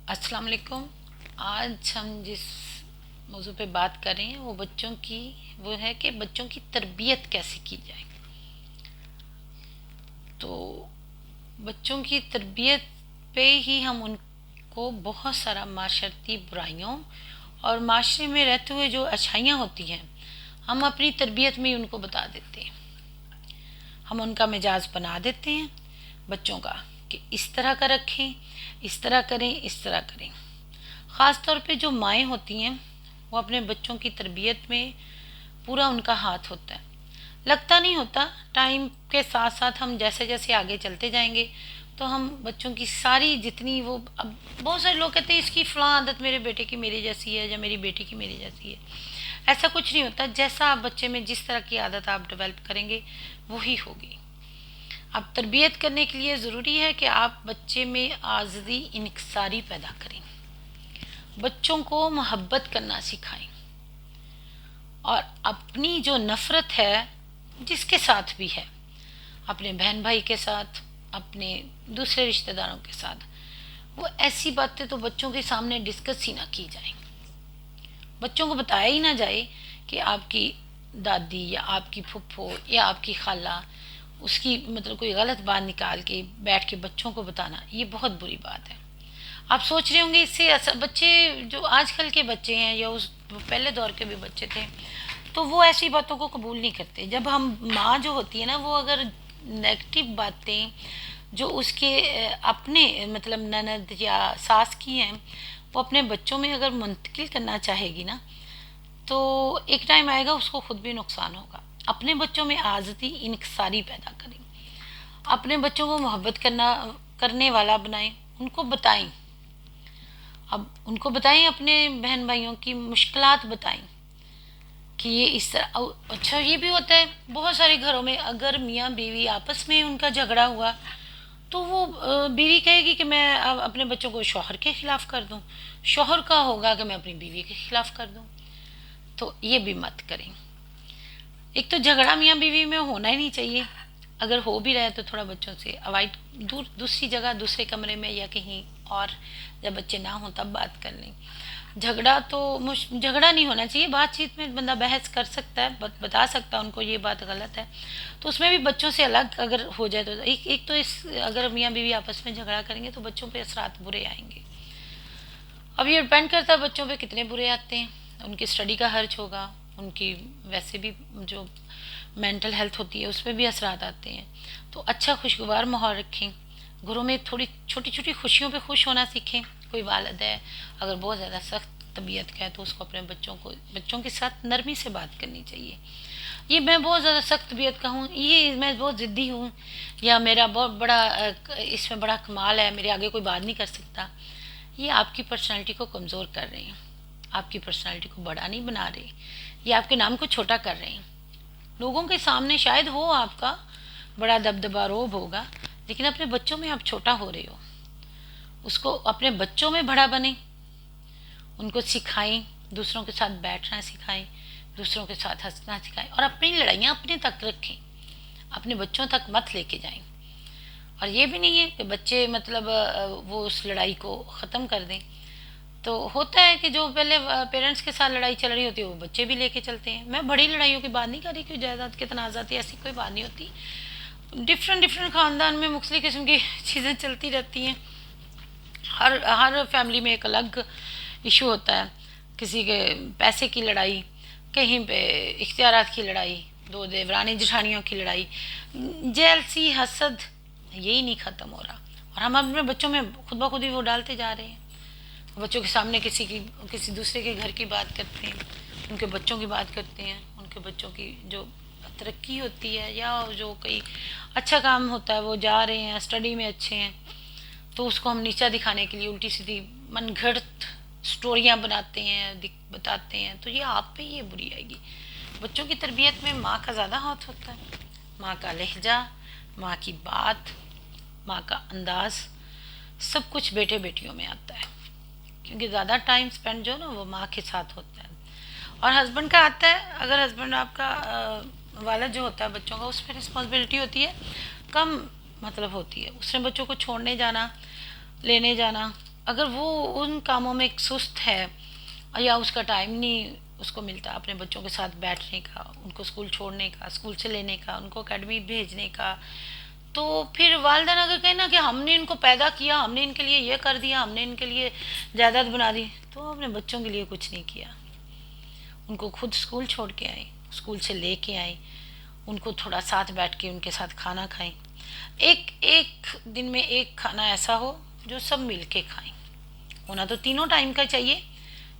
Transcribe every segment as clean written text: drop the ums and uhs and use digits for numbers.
अस्सलाम वालेकुम। आज हम जिस मौजू पे बात कर रहे हैं वो बच्चों की वो है कि बच्चों की तरबियत कैसे की जाए। तो बच्चों की तरबियत पे ही हम उनको बहुत सारा माशरती बुराइयों और माशरे में रहते हुए जो अच्छाइयाँ होती हैं हम अपनी तरबियत में ही उनको बता देते हैं। हम उनका मिजाज बना देते हैं बच्चों का कि इस तरह का रखें, इस तरह करें, इस तरह करें। ख़ास तौर पे जो माएँ होती हैं वो अपने बच्चों की तरबियत में पूरा उनका हाथ होता है। लगता नहीं होता, टाइम के साथ साथ हम जैसे जैसे आगे चलते जाएंगे तो हम बच्चों की सारी जितनी वो अब बहुत सारे लोग कहते हैं इसकी फ़लाँ आदत मेरे बेटे की मेरी जैसी है या मेरी बेटी की मेरी जैसी है। ऐसा कुछ नहीं होता। जैसा आप बच्चे में जिस तरह की आदत आप डेवलप करेंगे वही होगी। अब तरबियत करने के लिए ज़रूरी है कि आप बच्चे में आज़ादी इनकसारी पैदा करें, बच्चों को मोहब्बत करना सिखाएं और अपनी जो नफ़रत है जिसके साथ भी है, अपने बहन भाई के साथ, अपने दूसरे रिश्तेदारों के साथ, वो ऐसी बातें तो बच्चों के सामने डिस्कस ही ना की जाए। बच्चों को बताया ही ना जाए कि आपकी दादी या आपकी फुफ्फो या आपकी खाला उसकी मतलब कोई गलत बात निकाल के बैठ के बच्चों को बताना, ये बहुत बुरी बात है। आप सोच रहे होंगे इससे बच्चे जो आजकल के बच्चे हैं या उस पहले दौर के भी बच्चे थे तो वो ऐसी बातों को कबूल नहीं करते। जब हम माँ जो होती है ना वो अगर नेगेटिव बातें जो उसके अपने मतलब ननद या सास की हैं वो अपने बच्चों में अगर मुंतकिल करना चाहेगी ना तो एक टाइम आएगा उसको खुद भी नुकसान होगा। अपने बच्चों में आज़ादी इनकसारी पैदा करें, अपने बच्चों को मोहब्बत करने वाला बनाएं, उनको बताएं। अब उनको बताएं, अपने बहन भाइयों की मुश्किलात बताएं कि ये इस तरह। अच्छा ये भी होता है बहुत सारे घरों में अगर मियाँ बीवी आपस में उनका झगड़ा हुआ तो वो बीवी कहेगी कि मैं अब अपने बच्चों को शौहर के खिलाफ कर दूं, शौहर का होगा कि मैं अपनी बीवी के खिलाफ कर दूं। तो ये भी मत करें। एक तो झगड़ा मियाँ बीवी में होना ही नहीं चाहिए। अगर हो भी रहा है तो थोड़ा बच्चों से अवॉइड, दूसरी जगह दूसरे कमरे में या कहीं और जब बच्चे ना हों तब बात कर लें। झगड़ा तो झगड़ा नहीं होना चाहिए। बातचीत में बंदा बहस कर सकता है, बता सकता है उनको ये बात गलत है, तो उसमें भी बच्चों से अलग अगर हो जाए तो एक तो इस अगर मियाँ बीवी आपस में झगड़ा करेंगे तो बच्चों पे असरात बुरे आएंगे। अब ये डिपेंड करता है बच्चों पे कितने बुरे आते हैं, उनकी स्टडी का खर्च होगा, उनकी वैसे भी जो मेंटल हेल्थ होती है उस पर भी असरात आते हैं। तो अच्छा खुशगवार माहौल रखें, घरों में थोड़ी छोटी छोटी खुशियों पे खुश होना सीखें। कोई वालिद है अगर बहुत ज़्यादा सख्त तबीयत का है तो उसको अपने बच्चों के साथ नरमी से बात करनी चाहिए। ये मैं बहुत ज़्यादा सख्त तबीयत का हूँ, ये मैं बहुत ज़िद्दी हूँ, या मेरा बहुत बड़ा इसमें बड़ा कमाल है, मेरे आगे कोई बात नहीं कर सकता। ये आपकी पर्सनैलिटी को कमज़ोर कर रहे हैं, आपकी पर्सनैलिटी को बड़ा नहीं बना रहे, ये आपके नाम को छोटा कर रहे हैं। लोगों के सामने शायद हो आपका बड़ा दबदबा रोब होगा, लेकिन अपने बच्चों में आप छोटा हो रहे हो। उसको अपने बच्चों में बड़ा बने, उनको सिखाएं, दूसरों के साथ बैठना सिखाएं, दूसरों के साथ हंसना सिखाएं और अपनी लड़ाइयाँ अपने तक रखें, अपने बच्चों तक मत लेके जाएं। और ये भी नहीं है कि बच्चे मतलब वो उस लड़ाई को ख़त्म कर दें। तो होता है कि जो पहले पेरेंट्स के साथ लड़ाई चल रही होती है वो बच्चे भी लेके चलते हैं। मैं बड़ी लड़ाइयों की बात नहीं कर रही कि जायदाद के तनाज़ात ऐसी कोई बात नहीं होती। डिफरेंट डिफरेंट ख़ानदान में मुख्तलिफ किस्म की चीज़ें चलती रहती हैं। हर हर फैमिली में एक अलग इशू होता है। किसी के पैसे की लड़ाई, कहीं पे इख्तियारात की लड़ाई, दो देवरानी जेठानियों की लड़ाई, जेलसी, हसद, यही नहीं ख़त्म हो रहा। और हम अपने बच्चों में खुद ब खुद ही वो डालते जा रहे हैं। बच्चों के सामने किसी दूसरे के घर की बात करते हैं, उनके बच्चों की बात करते हैं, उनके बच्चों की जो तरक्की होती है या जो कोई अच्छा काम होता है वो जा रहे हैं, स्टडी में अच्छे हैं, तो उसको हम नीचा दिखाने के लिए उल्टी सीधी मनगढ़ंत स्टोरियाँ बनाते हैं, बताते हैं। तो ये आप पे ये बुरी आएगी। बच्चों की तरबियत में माँ का ज़्यादा हाथ होता है। माँ का लहजा, माँ की बात, माँ का अंदाज, सब कुछ बेटे बेटियों में आता है, क्योंकि ज़्यादा टाइम स्पेंड जो ना वो माँ के साथ होता है। और हस्बैंड का आता है, अगर हस्बैंड आपका वाला जो होता है बच्चों का, उस पर रिस्पॉन्सिबिलिटी होती है कम, मतलब होती है। उसने बच्चों को छोड़ने जाना, लेने जाना, अगर वो उन कामों में सुस्त है या उसका टाइम नहीं उसको मिलता अपने बच्चों के साथ बैठने का, उनको स्कूल छोड़ने का, स्कूल से लेने का, उनको एकेडमी भेजने का, तो फिर वालिदैन अगर कहें ना कि हमने इनको पैदा किया, हमने इनके लिए ये कर दिया, हमने इनके लिए जायदाद बना दी, तो अपने बच्चों के लिए कुछ नहीं किया। उनको खुद स्कूल छोड़ के आई, स्कूल से ले के आई, उनको थोड़ा साथ बैठ के उनके साथ खाना खाएं। एक एक दिन में एक खाना ऐसा हो जो सब मिल के खाएं। होना तो तीनों टाइम का चाहिए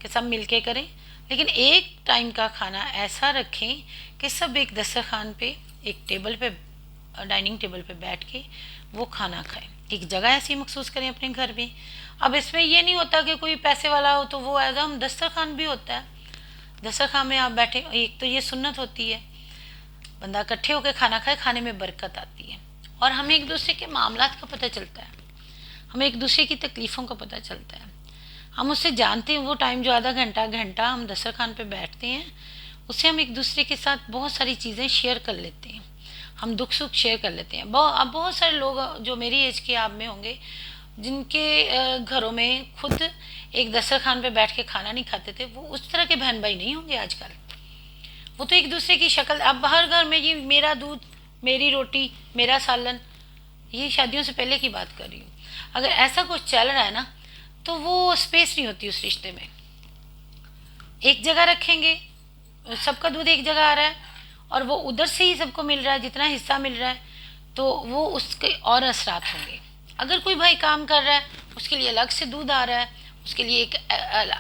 कि सब मिल के करें, लेकिन एक टाइम का खाना ऐसा रखें कि सब एक दस्तरखान पे, एक टेबल पे, डाइनिंग टेबल पे बैठ के वो खाना खाएं। एक जगह ऐसी महसूस करें अपने घर में। अब इसमें ये नहीं होता कि कोई पैसे वाला हो तो वो एकदम दस्तरखान भी होता है, दस्तरखान में आप बैठे, एक तो ये सुन्नत होती है, बंदा इकट्ठे होकर खाना खाए, खाने में बरकत आती है और हमें एक दूसरे के मामलात का पता चलता है, हमें एक दूसरे की तकलीफ़ों का पता चलता है, हम उससे जानते हैं। वो टाइम जो आधा घंटा घंटा हम दस्तरखान पे बैठते हैं, उससे हम एक दूसरे के साथ बहुत सारी चीज़ें शेयर कर लेते हैं, हम दुख सुख शेयर कर लेते हैं। अब बहुत सारे लोग जो मेरी एज के आप में होंगे जिनके घरों में खुद एक दस्तरखान पे बैठ के खाना नहीं खाते थे, वो उस तरह के बहन भाई नहीं होंगे आजकल। वो तो एक दूसरे की शक्ल, अब हर घर में ये मेरा दूध, मेरी रोटी, मेरा सालन, ये शादियों से पहले की बात कर रही हूँ। अगर ऐसा कुछ चल रहा है ना तो वो स्पेस नहीं होती उस रिश्ते में। एक जगह रखेंगे, सबका दूध एक जगह आ रहा है और वो उधर से ही सबको मिल रहा है, जितना हिस्सा मिल रहा है, तो वो उसके और असरात होंगे। अगर कोई भाई काम कर रहा है, उसके लिए अलग से दूध आ रहा है, उसके लिए एक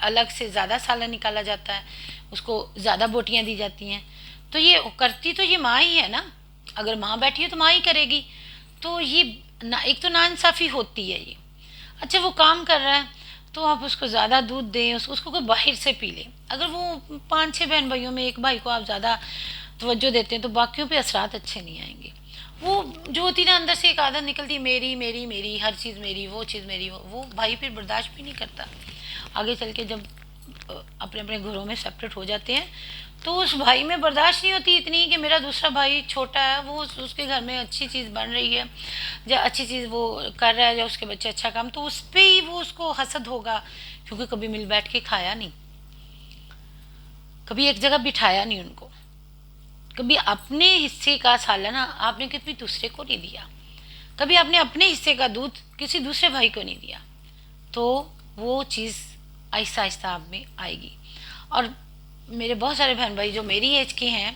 अलग से ज़्यादा सालन निकाला जाता है, उसको ज़्यादा बोटियाँ दी जाती हैं, तो ये करती तो ये माँ ही है ना। अगर माँ बैठी है तो माँ ही करेगी, तो ये ना, एक तो नाइंसाफ़ी होती है ये। अच्छा वो काम कर रहा है तो आप उसको ज़्यादा दूध दें, उसको कोई बाहर से पी ले। अगर वो 5-6 बहन भाइयों में एक भाई को आप ज़्यादा तवज्जो देते हैं तो बाकियों पे असरात अच्छे नहीं आएंगे। वो जो होती ना अंदर से एक आदत निकलती, मेरी मेरी मेरी, हर चीज़ मेरी, वो चीज़ मेरी, वो भाई फिर बर्दाश्त भी नहीं करता। आगे चल के जब अपने अपने घरों में सेपरेट हो जाते हैं तो उस भाई में बर्दाश्त नहीं होती इतनी कि मेरा दूसरा भाई छोटा है, वो उसके घर में अच्छी चीज़ बन रही है या अच्छी चीज़ वो कर रहा है या उसके बच्चे अच्छा काम, तो उस पर ही वो उसको हसद होगा, क्योंकि कभी मिल बैठ के खाया नहीं, कभी एक जगह बिठाया नहीं उनको, कभी अपने हिस्से का सालन आपने किसी दूसरे को नहीं दिया, कभी आपने अपने हिस्से का दूध किसी दूसरे भाई को नहीं दिया, तो वो चीज़ आहिस्ता आहिस्ता आप में आएगी। और मेरे बहुत सारे बहन भाई जो मेरी एज के हैं,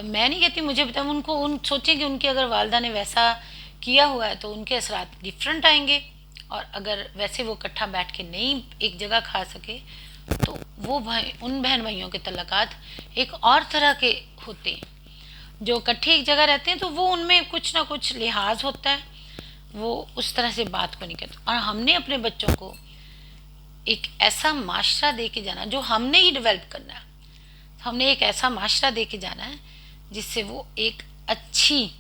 मैं नहीं कहती, मुझे पता, उनको उन सोचें कि उनकी अगर वालदा ने वैसा किया हुआ है तो उनके असरात डिफरेंट आएंगे, और अगर वैसे वो इकट्ठा बैठ के नहीं एक जगह खा सके तो वो भाई, उन बहन भाइयों के तल्लकात एक और तरह के होते हैं। जो इकट्ठे एक जगह रहते हैं तो वो उनमें कुछ ना कुछ लिहाज होता है, वो उस तरह से बात को नहीं करते। और हमने अपने बच्चों को एक ऐसा माशरा दे के जाना, जो हमने ही डेवलप करना है, हमने एक ऐसा माशरा दे के जाना है जिससे वो एक अच्छी,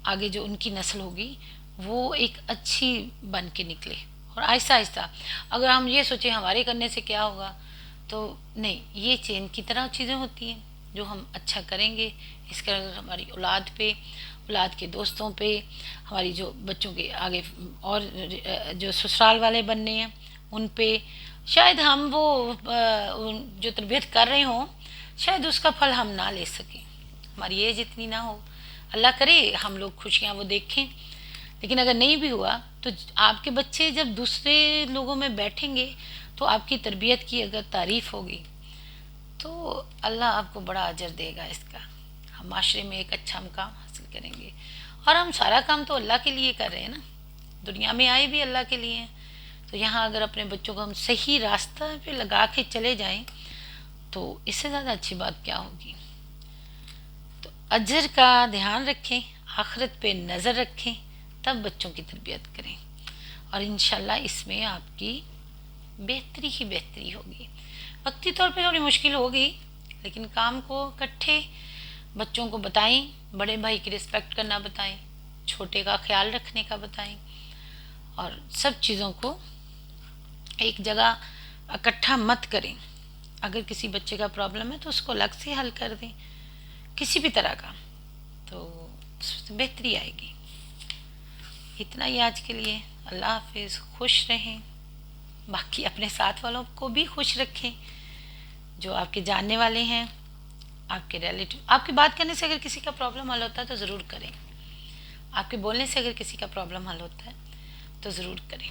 आगे जो उनकी नस्ल होगी वो एक अच्छी बन के निकले। और आहिस्ता आहिस्ता अगर हम ये सोचें हमारे करने से क्या होगा, तो नहीं, ये चेन की तरह चीज़ें होती हैं। जो हम अच्छा करेंगे इसका हमारी औलाद पे, औलाद के दोस्तों पे, हमारी जो बच्चों के आगे और जो ससुराल वाले बनने हैं उन पे, शायद हम वो जो तरबियत कर रहे हों शायद उसका फल हम ना ले सकें, हमारी एज इतनी ना हो, अल्लाह करे हम लोग खुशियाँ वो देखें। लेकिन अगर नहीं भी हुआ तो आपके बच्चे जब दूसरे लोगों में बैठेंगे तो आपकी तरबियत की अगर तारीफ़ होगी तो अल्लाह आपको बड़ा अजर देगा इसका। हम माशरे में एक अच्छा मुकाम हासिल करेंगे, और हम सारा काम तो अल्लाह के लिए कर रहे हैं ना, दुनिया में आए भी अल्लाह के लिए हैं। तो यहाँ अगर अपने बच्चों को हम सही रास्ता पे लगा के चले जाएं तो इससे ज़्यादा अच्छी बात क्या होगी। तो अजर का ध्यान रखें, आखिरत पे नज़र रखें, तब बच्चों की तरबियत करें, और इंशाल्लाह इसमें आपकी बेहतरी ही बेहतरी होगी। वक्ती तौर पे थोड़ी मुश्किल होगी, लेकिन काम को इकट्ठे बच्चों को बताएं, बड़े भाई की रिस्पेक्ट करना बताएं, छोटे का ख्याल रखने का बताएं, और सब चीज़ों को एक जगह इकट्ठा मत करें। अगर किसी बच्चे का प्रॉब्लम है तो उसको अलग से हल कर दें, किसी भी तरह का, तो उससे बेहतरी आएगी। इतना ही आज के लिए। अल्लाह हाफिज़, खुश रहें। बाकी अपने साथ वालों को भी खुश रखें, जो आपके जानने वाले हैं, आपके रिलेटिव। आपकी बात करने से अगर किसी का प्रॉब्लम हल होता है तो ज़रूर करें, आपके बोलने से अगर किसी का प्रॉब्लम हल होता है तो ज़रूर करें।